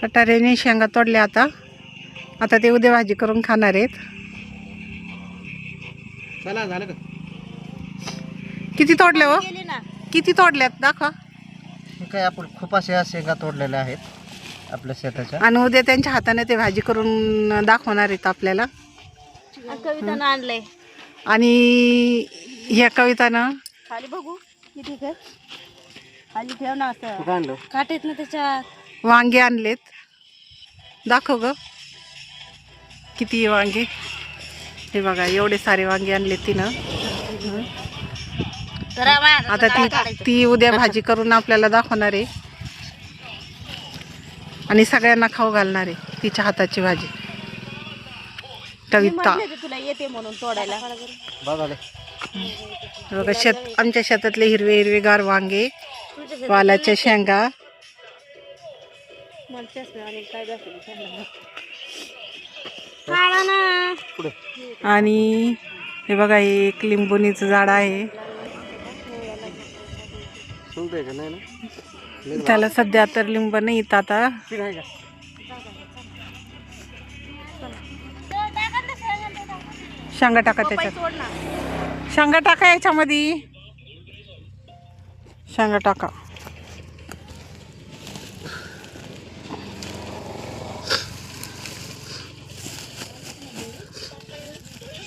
कटाऱ्याने शेंगा तोडल्या आता ते उद्या भाजी करून खाणार आहेत. चला झालं का? किती तोडले हो? किती तोडल्यात दाखवा. हे काय आपण खूप अशा शेंगा तोडलेल्या आहेत आपल्या शेताच्या. आणि उद्या त्यांच्या हाताने ते भाजी करून दाखवणार आहेत आपल्याला. कवितानं आणलंय आणि ह्या कवितानं खाली बघू किती काय खाली ठेव ना असं कुठं आणलं? काटेत ना त्याच्यात. वांगे आणलेत. दाखव ग किती वांगे. हे बघा एवढे सारे वांगे आणलेत तिनं. आता ती उद्या भाजी करून आपल्याला दाखवणार आहे आणि सगळ्यांना खाऊ घालणार आहे तिच्या हाताची भाजी. कविता तुला येते म्हणून तोडायला. बघा आमच्या शेतातले हिरवे हिरवे गार वांगे, वालाच्या शेंगा, आणि हे बघा हे एक लिंबुनीचं झाड आहे. त्याला सध्या तर लिंब नाही येत आता. शेंगा टाका त्याच्यात. शेंगा टाका याच्यामध्ये. शेंगा टाका.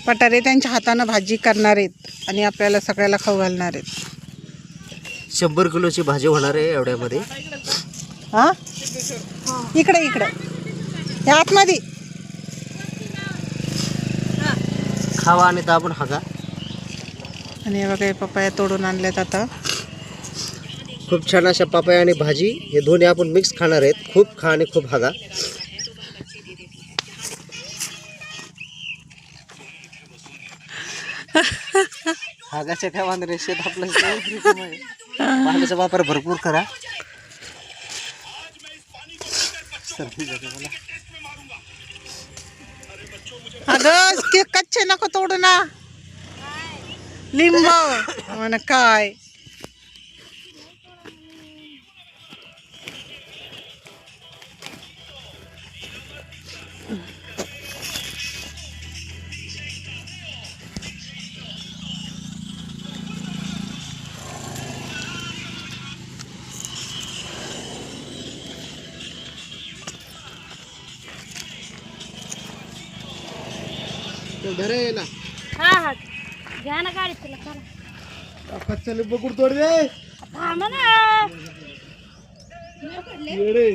पटारे त्यांच्या हातानं भाजी करणार आहेत आणि आपल्याला सगळ्याला खाऊ घालणार आहेत. 100 किलोची भाजी होणार आहे एवढ्यामध्ये. हा इकडे ह्या आतमध्ये खावा आणि दाबून हागा. आणि हे बघा हे पपाया तोडून आणल्यात आता. खूप छान अशा पपाया आणि भाजी हे दोन्ही आपण मिक्स खाणार आहेत. खूप खा आणि खूप हागा. हागाच्या काय वांदरे शेत आपलं पाण्याचा वापर भरपूर करा. अगं ते कच्चे नको तोडू ना. लिंब म्हण काय. धरे ना हा घ्या ना गाडी तुला चला. कच्चा लिंब कुठं तोड दे. थांबा ना. येडे.